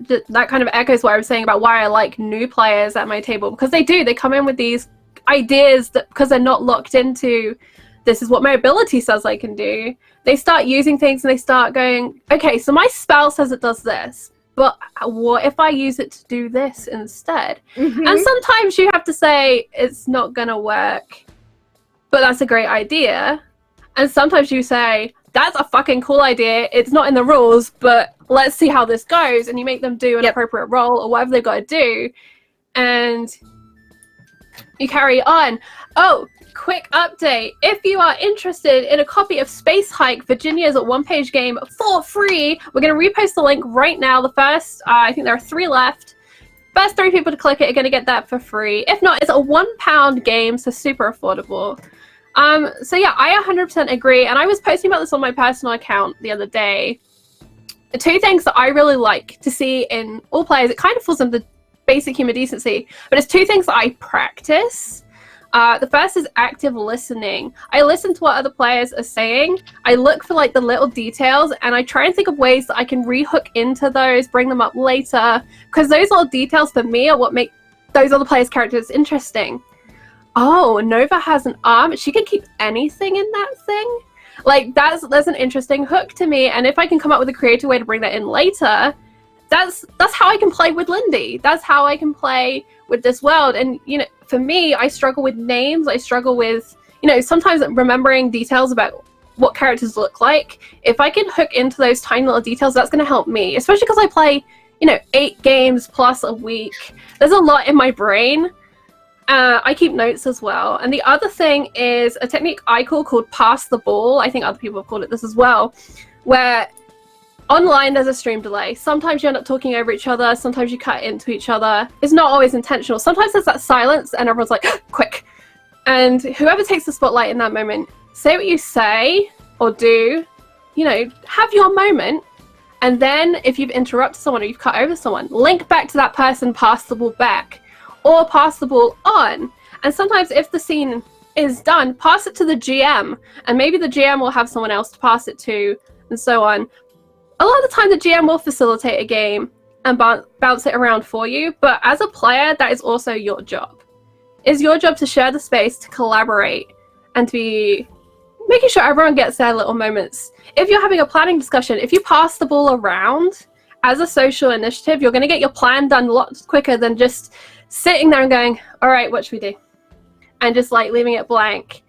kind of echoes what I was saying about why I like new players at my table, because they come in with these ideas that, because they're not locked into, this is what my ability says I can do. They start using things and they start going, okay, so my spell says it does this, but what if I use it to do this instead? Mm-hmm. And sometimes you have to say, it's not going to work, but that's a great idea. And sometimes you say, that's a fucking cool idea. It's not in the rules, but let's see how this goes. And you make them do an appropriate roll or whatever they've got to do. And you carry on. Oh, quick update. If you are interested in a copy of Space Hike, Virginia's one-page game for free, we're going to repost the link right now. The first, I think there are 3 left. First 3 people to click it are going to get that for free. If not, it's a £1 game, so super affordable. So yeah, I 100% agree. And I was posting about this on my personal account the other day. The 2 things that I really like to see in all players, it kind of falls into basic human decency, but it's 2 things that I practice. The first is active listening. I listen to what other players are saying. I look for the little details, and I try and think of ways that I can rehook into those, bring them up later, because those little details for me are what make those other players' characters interesting. Oh, Nova has an arm. She can keep anything in that thing. That's an interesting hook to me, and if I can come up with a creative way to bring that in later, that's how I can play with Lindy. That's how I can play with this world. And for me, I struggle with names. I struggle with sometimes remembering details about what characters look like. If I can hook into those tiny little details, that's going to help me, especially because I play 8 games plus a week. There's a lot in my brain. I keep notes as well. And the other thing is a technique I called pass the ball. I think other people have called it this as well, where online there's a stream delay. Sometimes you end up talking over each other. Sometimes you cut into each other. It's not always intentional. Sometimes there's that silence and everyone's like, quick. And whoever takes the spotlight in that moment, say what you say or do, have your moment. And then if you've interrupted someone or you've cut over someone, link back to that person, pass the ball back. Or pass the ball on. And sometimes if the scene is done, pass it to the GM. And maybe the GM will have someone else to pass it to, and so on. A lot of the time the GM will facilitate a game and bounce it around for you. But as a player, that is also your job. It's your job to share the space, to collaborate, and to be making sure everyone gets their little moments. If you're having a planning discussion, if you pass the ball around as a social initiative, you're going to get your plan done a lot quicker than just sitting there and going, all right, what should we do? And just like leaving it blank.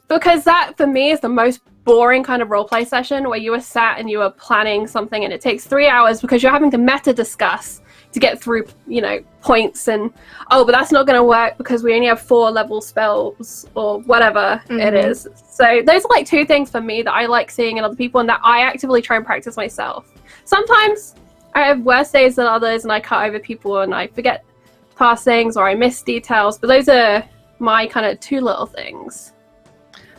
Because that, for me, is the most boring kind of roleplay session where you are sat and you are planning something and it takes 3 hours because you're having to meta discuss to get through, you know, points and, oh, but that's not going to work because we only have 4 level spells or whatever it is. So those are like 2 things for me that I like seeing in other people and that I actively try and practice myself. Sometimes I have worse days than others and I cut over people and I forget past things or I miss details, but those are my kind of 2 little things.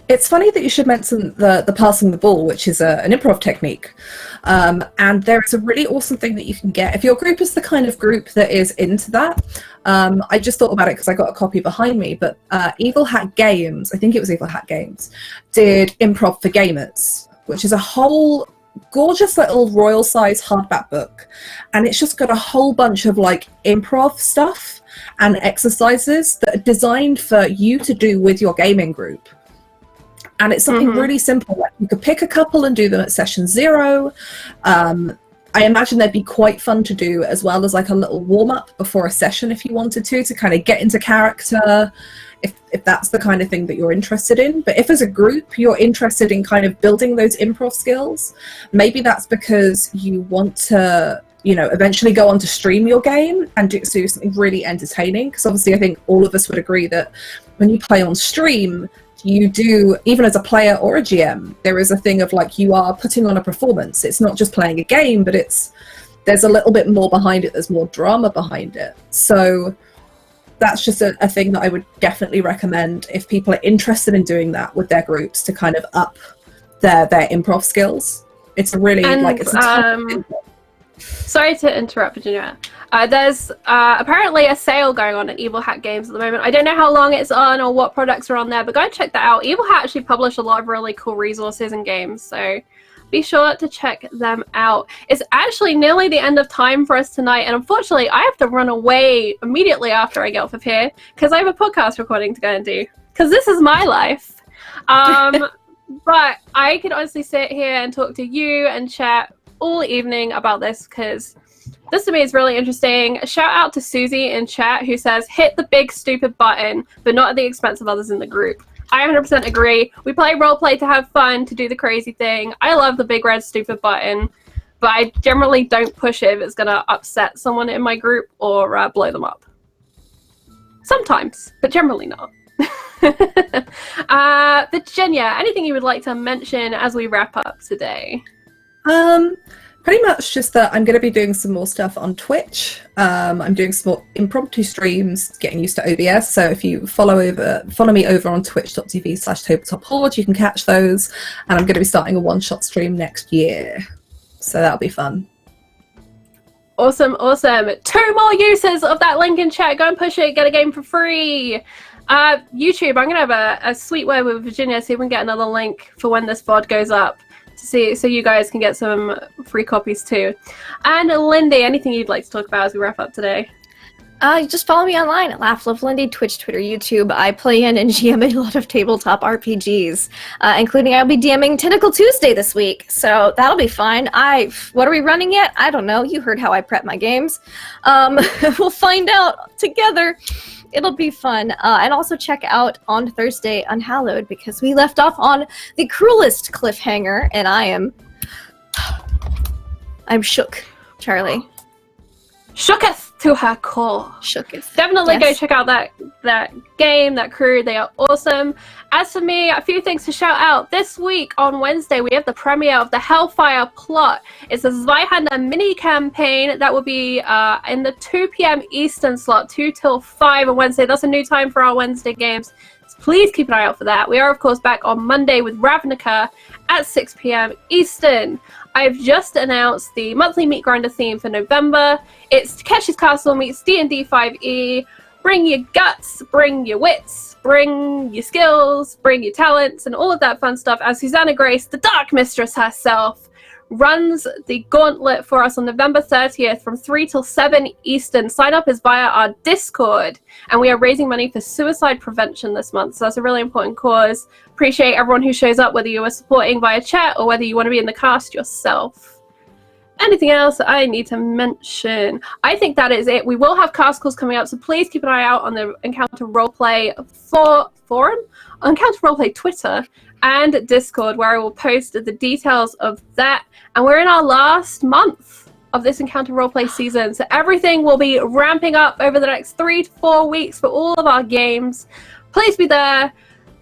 It's funny that you should mention the passing the ball, which is an improv technique. And there is a really awesome thing that you can get. If your group is the kind of group that is into that, I just thought about it because I got a copy behind me, but Evil Hat Games, I think it was Evil Hat Games, did Improv for Gamers, which is a whole gorgeous little royal size hardback book. And it's just got a whole bunch of like improv stuff and exercises that are designed for you to do with your gaming group. And it's something really simple. Like you could pick a couple and do them at session 0. I imagine they'd be quite fun to do as well as like a little warm-up before a session if you wanted to kind of get into character, if that's the kind of thing that you're interested in. But if as a group you're interested in kind of building those improv skills, maybe that's because you want to, you know, eventually go on to stream your game and do something really entertaining. Because obviously I think all of us would agree that when you play on stream, you do, even as a player or a GM, there is a thing of like you are putting on a performance. It's not just playing a game, but there's a little bit more behind it. There's more drama behind it. So that's just a thing that I would definitely recommend if people are interested in doing that with their groups to kind of up their improv skills. It's a really sorry to interrupt, Virginia. There's apparently a sale going on at Evil Hat Games at the moment. I don't know how long it's on or what products are on there, but go and check that out. Evil Hat actually published a lot of really cool resources and games, so be sure to check them out. It's actually nearly the end of time for us tonight, and unfortunately I have to run away immediately after I get off of here because I have a podcast recording to go and do, because this is my life. But I could honestly sit here and talk to you and chat all evening about this because this to me is really interesting. A shout out to Susie in chat who says, hit the big stupid button, but not at the expense of others in the group. I 100% agree. We play roleplay to have fun, to do the crazy thing. I love the big red stupid button, but I generally don't push it if it's going to upset someone in my group or blow them up. Sometimes, but generally not. Virginia, anything you would like to mention as we wrap up today? Pretty much just that I'm going to be doing some more stuff on Twitch. I'm doing some more impromptu streams, getting used to OBS. So if you follow me over on twitch.tv/tabletop horde, you can catch those. And I'm going to be starting a one-shot stream next year. So that'll be fun. Awesome, awesome. 2 more uses of that link in chat. Go and push it, get a game for free. YouTube, I'm going to have a sweet word with Virginia, see if we can get another link for when this VOD goes up. So you guys can get some free copies too. And Lindy, anything you'd like to talk about as we wrap up today? Just follow me online at Laugh Love Lindy, Twitch, Twitter, YouTube. I play in and GM a lot of tabletop RPGs, including I'll be DMing Tentacle Tuesday this week, so that'll be fun. What are we running yet? I don't know. You heard how I prep my games. We'll find out together. It'll be fun. And also check out on Thursday Unhallowed, because we left off on the cruelest cliffhanger, and I'm shook, Charlie. Shooketh to her core. Shooketh. Definitely Yes. go check out that game, that crew. They are awesome. As for me, a few things to shout out. This week on Wednesday, we have the premiere of the Hellfire Plot. It's a Zweihander mini campaign that will be in the 2 p.m. Eastern slot, 2 till 5 on Wednesday. That's a new time for our Wednesday games. So please keep an eye out for that. We are, of course, back on Monday with Ravnica at 6 p.m. Eastern. I've just announced the monthly Meat Grinder theme for November. It's Takeshi's Castle meets D&D 5e. Bring your guts, bring your wits, bring your skills, bring your talents, and all of that fun stuff as Susanna Grace, the Dark Mistress herself, runs the gauntlet for us on November 30th from 3 till 7 Eastern. Sign up is via our Discord, and we are raising money for suicide prevention this month, so that's a really important cause. Appreciate everyone who shows up, whether you are supporting via chat or whether you want to be in the cast yourself. Anything else I need to mention? I think that is it. We will have cast calls coming up, so please keep an eye out on the Encounter Roleplay forum, Encounter Roleplay Twitter, and Discord, where I will post the details of that. And we're in our last month of this Encounter Roleplay season, so everything will be ramping up over the next 3 to 4 weeks for all of our games. Please be there.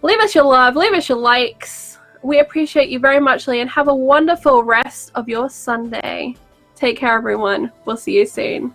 Leave us your love. Leave us your likes. We appreciate you very much, Lee, and have a wonderful rest of your Sunday. Take care, everyone. We'll see you soon.